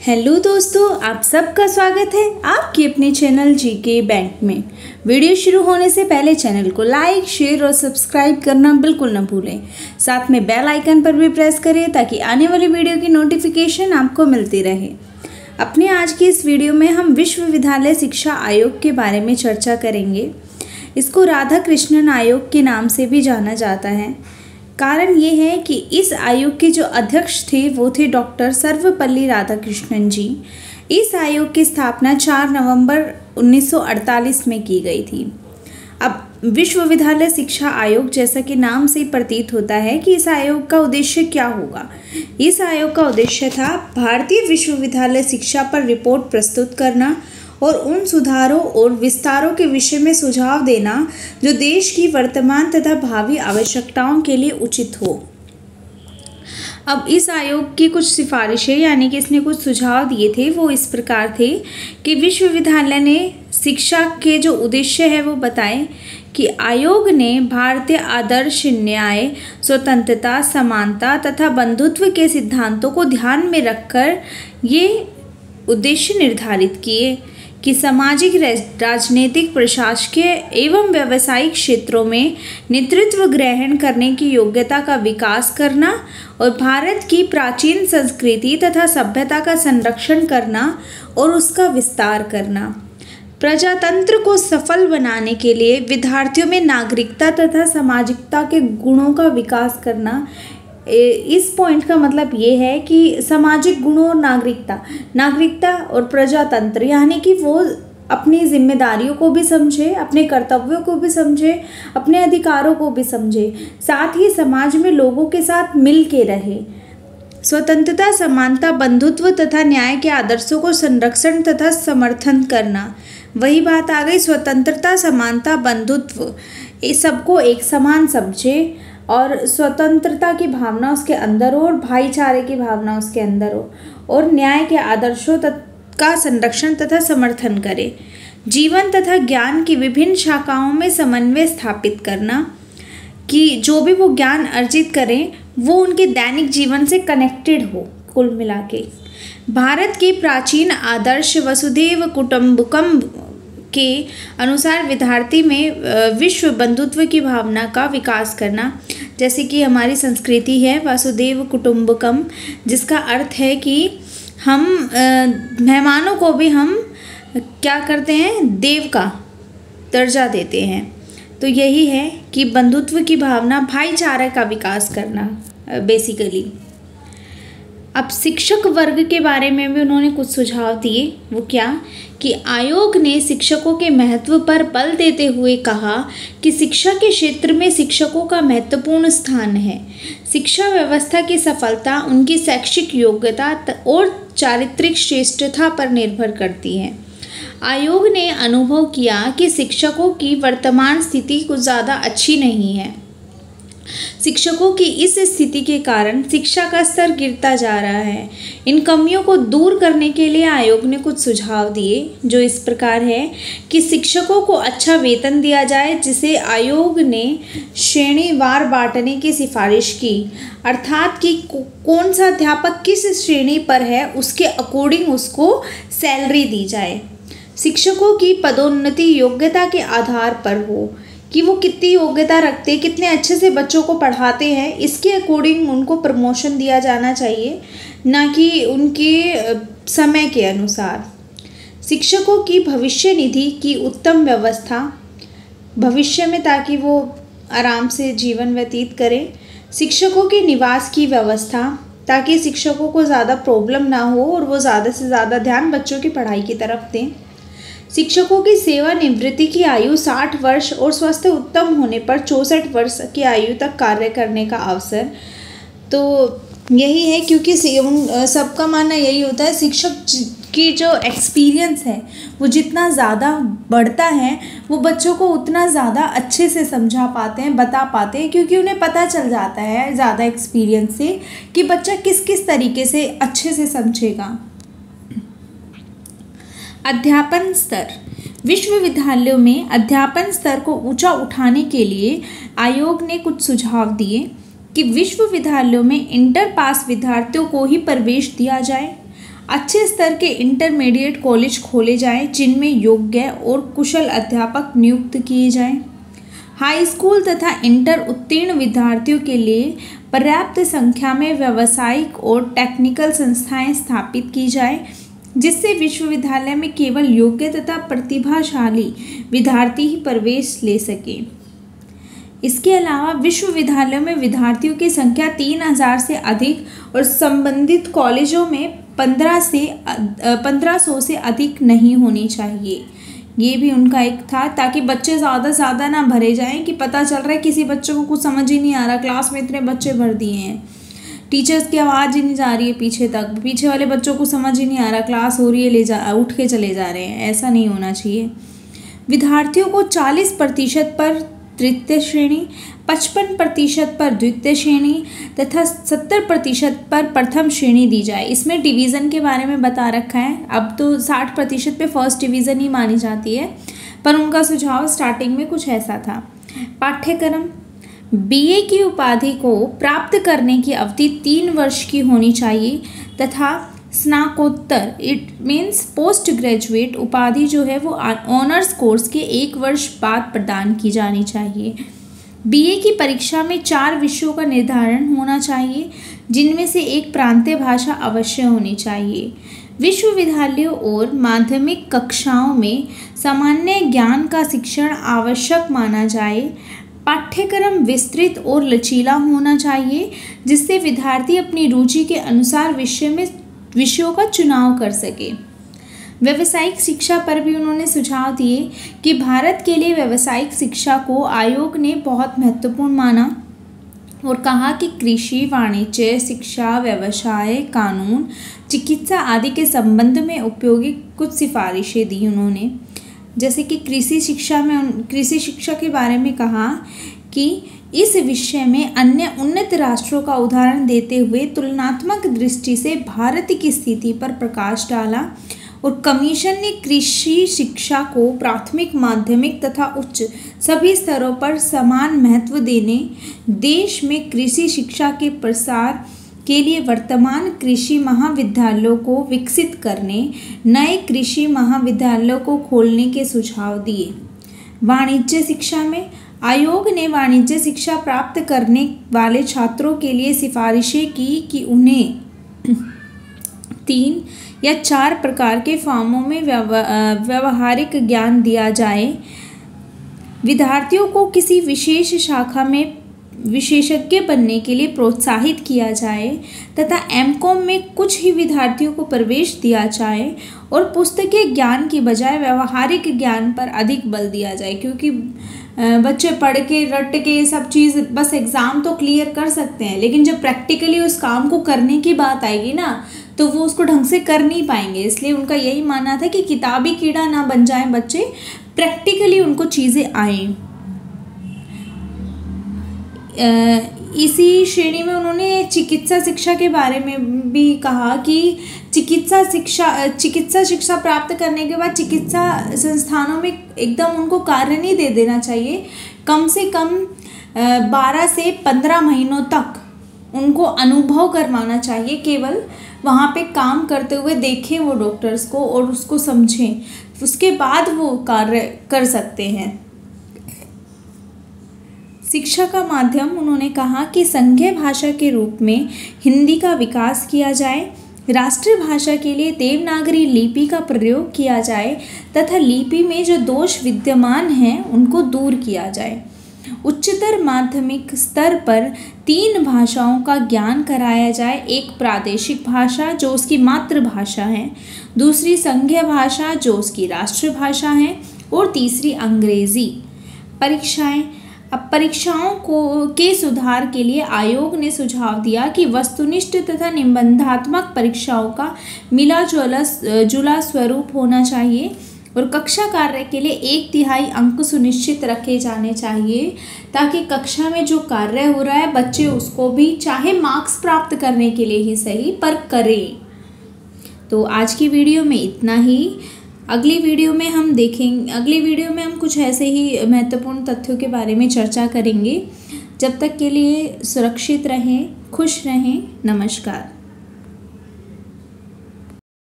Hello दोस्तों, आप सबका स्वागत है आपके अपने चैनल जीके बैंक में। वीडियो शुरू होने से पहले चैनल को लाइक, शेयर और सब्सक्राइब करना बिल्कुल न भूलें। साथ में बेल आइकन पर भी प्रेस करें ताकि आने वाली वीडियो की नोटिफिकेशन आपको मिलती रहे। अपने आज की इस वीडियो में हम विश्वविद्यालय शिक्षा आयोग के बारे में चर्चा करेंगे। इसको राधा कृष्णन आयोग के नाम से भी जाना जाता है। कारण ये है कि इस आयोग के जो अध्यक्ष थे वो थे डॉक्टर सर्वपल्ली राधाकृष्णन जी। इस आयोग की स्थापना 4 नवंबर 1948 में की गई थी। अब विश्वविद्यालय शिक्षा आयोग, जैसा कि नाम से प्रतीत होता है कि इस आयोग का उद्देश्य क्या होगा। इस आयोग का उद्देश्य था भारतीय विश्वविद्यालय शिक्षा पर रिपोर्ट प्रस्तुत करना और उन सुधारों और विस्तारों के विषय में सुझाव देना जो देश की वर्तमान तथा भावी आवश्यकताओं के लिए उचित हो। अब इस आयोग की कुछ सिफारिशें यानी कि इसने कुछ सुझाव दिए थे, वो इस प्रकार थे कि विश्वविद्यालय ने शिक्षा के जो उद्देश्य है वो बताए कि आयोग ने भारतीय आदर्श, न्याय, स्वतंत्रता, समानता तथा बंधुत्व के सिद्धांतों को ध्यान में रखकर ये उद्देश्य निर्धारित किए कि सामाजिक, राजनीतिक, प्रशासकीय एवं व्यावसायिक क्षेत्रों में नेतृत्व ग्रहण करने की योग्यता का विकास करना और भारत की प्राचीन संस्कृति तथा सभ्यता का संरक्षण करना और उसका विस्तार करना। प्रजातंत्र को सफल बनाने के लिए विद्यार्थियों में नागरिकता तथा सामाजिकता के गुणों का विकास करना। इस पॉइंट का मतलब ये है कि सामाजिक गुणों और नागरिकता और प्रजातंत्र, यानी कि वो अपनी जिम्मेदारियों को भी समझे, अपने कर्तव्यों को भी समझे, अपने अधिकारों को भी समझे, साथ ही समाज में लोगों के साथ मिल के रहे। स्वतंत्रता, समानता, बंधुत्व तथा न्याय के आदर्शों को संरक्षण तथा समर्थन करना। वही बात आ गई, स्वतंत्रता, समानता, बंधुत्व, इस सबको एक समान समझे और स्वतंत्रता की भावना उसके अंदर हो और भाईचारे की भावना उसके अंदर हो और न्याय के आदर्शों का संरक्षण तथा समर्थन करे। जीवन तथा ज्ञान की विभिन्न शाखाओं में समन्वय स्थापित करना कि जो भी वो ज्ञान अर्जित करें वो उनके दैनिक जीवन से कनेक्टेड हो। कुल मिला के भारत के प्राचीन आदर्श वसुधैव कुटुम्बकम के अनुसार विद्यार्थी में विश्व बंधुत्व की भावना का विकास करना। जैसे कि हमारी संस्कृति है वसुधैव कुटुम्बकम, जिसका अर्थ है कि हम मेहमानों को भी हम क्या करते हैं, देव का दर्जा देते हैं। तो यही है कि बंधुत्व की भावना, भाईचारे का विकास करना बेसिकली। अब शिक्षक वर्ग के बारे में भी उन्होंने कुछ सुझाव दिए। वो क्या कि आयोग ने शिक्षकों के महत्व पर बल देते हुए कहा कि शिक्षा के क्षेत्र में शिक्षकों का महत्वपूर्ण स्थान है। शिक्षा व्यवस्था की सफलता उनकी शैक्षिक योग्यता और चारित्रिक श्रेष्ठता पर निर्भर करती है। आयोग ने अनुभव किया कि शिक्षकों की वर्तमान स्थिति कुछ ज़्यादा अच्छी नहीं है। शिक्षकों की इस स्थिति के कारण शिक्षा का स्तर गिरता जा रहा है। इन कमियों को दूर करने के लिए आयोग ने कुछ सुझाव दिए जो इस प्रकार है कि शिक्षकों को अच्छा वेतन दिया जाए, जिसे आयोग ने श्रेणीवार बांटने की सिफारिश की, अर्थात कि कौन सा अध्यापक किस श्रेणी पर है उसके अकॉर्डिंग उसको सैलरी दी जाए। शिक्षकों की पदोन्नति योग्यता के आधार पर हो कि वो कितनी योग्यता रखते, कितने अच्छे से बच्चों को पढ़ाते हैं, इसके अकॉर्डिंग उनको प्रमोशन दिया जाना चाहिए, ना कि उनके समय के अनुसार। शिक्षकों की भविष्य निधि की उत्तम व्यवस्था भविष्य में, ताकि वो आराम से जीवन व्यतीत करें। शिक्षकों के निवास की व्यवस्था, ताकि शिक्षकों को ज़्यादा प्रॉब्लम ना हो और वो ज़्यादा से ज़्यादा ध्यान बच्चों की पढ़ाई की तरफ दें। शिक्षकों की सेवानिवृत्ति की आयु 60 वर्ष और स्वास्थ्य उत्तम होने पर 64 वर्ष की आयु तक कार्य करने का अवसर। तो यही है, क्योंकि सबका मानना यही होता है शिक्षक की जो एक्सपीरियंस है वो जितना ज़्यादा बढ़ता है वो बच्चों को उतना ज़्यादा अच्छे से समझा पाते हैं, बता पाते हैं, क्योंकि उन्हें पता चल जाता है ज़्यादा एक्सपीरियंस से कि बच्चा किस किस तरीके से अच्छे से समझेगा। अध्यापन स्तर। विश्वविद्यालयों में अध्यापन स्तर को ऊंचा उठाने के लिए आयोग ने कुछ सुझाव दिए कि विश्वविद्यालयों में इंटर पास विद्यार्थियों को ही प्रवेश दिया जाए। अच्छे स्तर के इंटरमीडिएट कॉलेज खोले जाएं जिनमें योग्य और कुशल अध्यापक नियुक्त किए जाएं। हाई स्कूल तथा इंटर उत्तीर्ण विद्यार्थियों के लिए पर्याप्त संख्या में व्यावसायिक और टेक्निकल संस्थाएं स्थापित की जाएं, जिससे विश्वविद्यालय में केवल योग्य तथा प्रतिभाशाली विद्यार्थी ही प्रवेश ले सकें। इसके अलावा विश्वविद्यालयों में विद्यार्थियों की संख्या 3000 से अधिक और संबंधित कॉलेजों में 1500 से अधिक नहीं होनी चाहिए। ये भी उनका एक था, ताकि बच्चे ज़्यादा ना भरे जाएं कि पता चल रहा है किसी बच्चों को कुछ समझ ही नहीं आ रहा, क्लास में इतने बच्चे भर दिए हैं, टीचर्स की आवाज़ ही नहीं जा रही है पीछे तक, पीछे वाले बच्चों को समझ ही नहीं आ रहा, क्लास हो रही है उठ के चले जा रहे हैं। ऐसा नहीं होना चाहिए। विद्यार्थियों को 40% पर तृतीय श्रेणी, 55% पर द्वितीय श्रेणी तथा 70% पर प्रथम श्रेणी दी जाए। इसमें डिवीज़न के बारे में बता रखा है। अब तो 60% पे फर्स्ट डिवीज़न ही मानी जाती है, पर उनका सुझाव स्टार्टिंग में कुछ ऐसा था। पाठ्यक्रम बीए की उपाधि को प्राप्त करने की अवधि 3 वर्ष की होनी चाहिए तथा स्नातकोत्तर इट मीन्स पोस्ट ग्रेजुएट उपाधि जो है वो ऑनर्स कोर्स के 1 वर्ष बाद प्रदान की जानी चाहिए। बीए की परीक्षा में 4 विषयों का निर्धारण होना चाहिए, जिनमें से एक प्रांतीय भाषा अवश्य होनी चाहिए। विश्वविद्यालयों और माध्यमिक कक्षाओं में सामान्य ज्ञान का शिक्षण आवश्यक माना जाए। पाठ्यक्रम विस्तृत और लचीला होना चाहिए, जिससे विद्यार्थी अपनी रुचि के अनुसार विषयों का चुनाव कर सके। व्यावसायिक शिक्षा पर भी उन्होंने सुझाव दिए कि भारत के लिए व्यावसायिक शिक्षा को आयोग ने बहुत महत्वपूर्ण माना और कहा कि कृषि, वाणिज्य, शिक्षा, व्यवसाय, कानून, चिकित्सा आदि के संबंध में उपयोगी कुछ सिफारिशें दी उन्होंने। जैसे कि कृषि शिक्षा के बारे में कहा कि इस विषय में अन्य उन्नत राष्ट्रों का उदाहरण देते हुए तुलनात्मक दृष्टि से भारत की स्थिति पर प्रकाश डाला और कमीशन ने कृषि शिक्षा को प्राथमिक, माध्यमिक तथा उच्च सभी स्तरों पर समान महत्व देने, देश में कृषि शिक्षा के प्रसार के लिए वर्तमान कृषि महाविद्यालयों को विकसित करने, नए कृषि महाविद्यालयों को खोलने के सुझाव दिए। वाणिज्य शिक्षा में आयोग ने वाणिज्य शिक्षा प्राप्त करने वाले छात्रों के लिए सिफारिशें की कि उन्हें 3 या 4 प्रकार के फॉर्मों में व्यावहारिक ज्ञान दिया जाए। विद्यार्थियों को किसी विशेष शाखा में विशेषज्ञ बनने के लिए प्रोत्साहित किया जाए तथा एमकॉम में कुछ ही विद्यार्थियों को प्रवेश दिया जाए और पुस्तकीय ज्ञान की बजाय व्यावहारिक ज्ञान पर अधिक बल दिया जाए, क्योंकि बच्चे पढ़ के रट के सब चीज़ बस एग्ज़ाम तो क्लियर कर सकते हैं, लेकिन जब प्रैक्टिकली उस काम को करने की बात आएगी ना तो वो उसको ढंग से कर नहीं पाएंगे। इसलिए उनका यही मानना था कि किताबी कीड़ा ना बन जाएं बच्चे, प्रैक्टिकली उनको चीज़ें आएँ। इसी श्रेणी में उन्होंने चिकित्सा शिक्षा के बारे में भी कहा कि चिकित्सा शिक्षा प्राप्त करने के बाद चिकित्सा संस्थानों में एकदम उनको कार्य नहीं दे देना चाहिए। कम से कम 12 से 15 महीनों तक उनको अनुभव करवाना चाहिए, केवल वहाँ पे काम करते हुए देखें वो डॉक्टर्स को और उसको समझें, उसके बाद वो कार्य कर सकते हैं। शिक्षा का माध्यम उन्होंने कहा कि संघीय भाषा के रूप में हिंदी का विकास किया जाए, राष्ट्रीय भाषा के लिए देवनागरी लिपि का प्रयोग किया जाए तथा लिपि में जो दोष विद्यमान हैं उनको दूर किया जाए। उच्चतर माध्यमिक स्तर पर 3 भाषाओं का ज्ञान कराया जाए, एक प्रादेशिक भाषा जो उसकी मातृभाषा है, दूसरी संघीय भाषा जो उसकी राष्ट्रीय भाषा है और तीसरी अंग्रेजी। परीक्षाओं के सुधार के लिए आयोग ने सुझाव दिया कि वस्तुनिष्ठ तथा निबंधात्मक परीक्षाओं का मिला जुला स्वरूप होना चाहिए और कक्षा कार्य के लिए 1/3 अंक सुनिश्चित रखे जाने चाहिए, ताकि कक्षा में जो कार्य हो रहा है बच्चे उसको भी चाहे मार्क्स प्राप्त करने के लिए ही सही पर करें। तो आज की वीडियो में इतना ही। अगली वीडियो में हम कुछ ऐसे ही महत्वपूर्ण तथ्यों के बारे में चर्चा करेंगे। जब तक के लिए सुरक्षित रहें, खुश रहें। नमस्कार।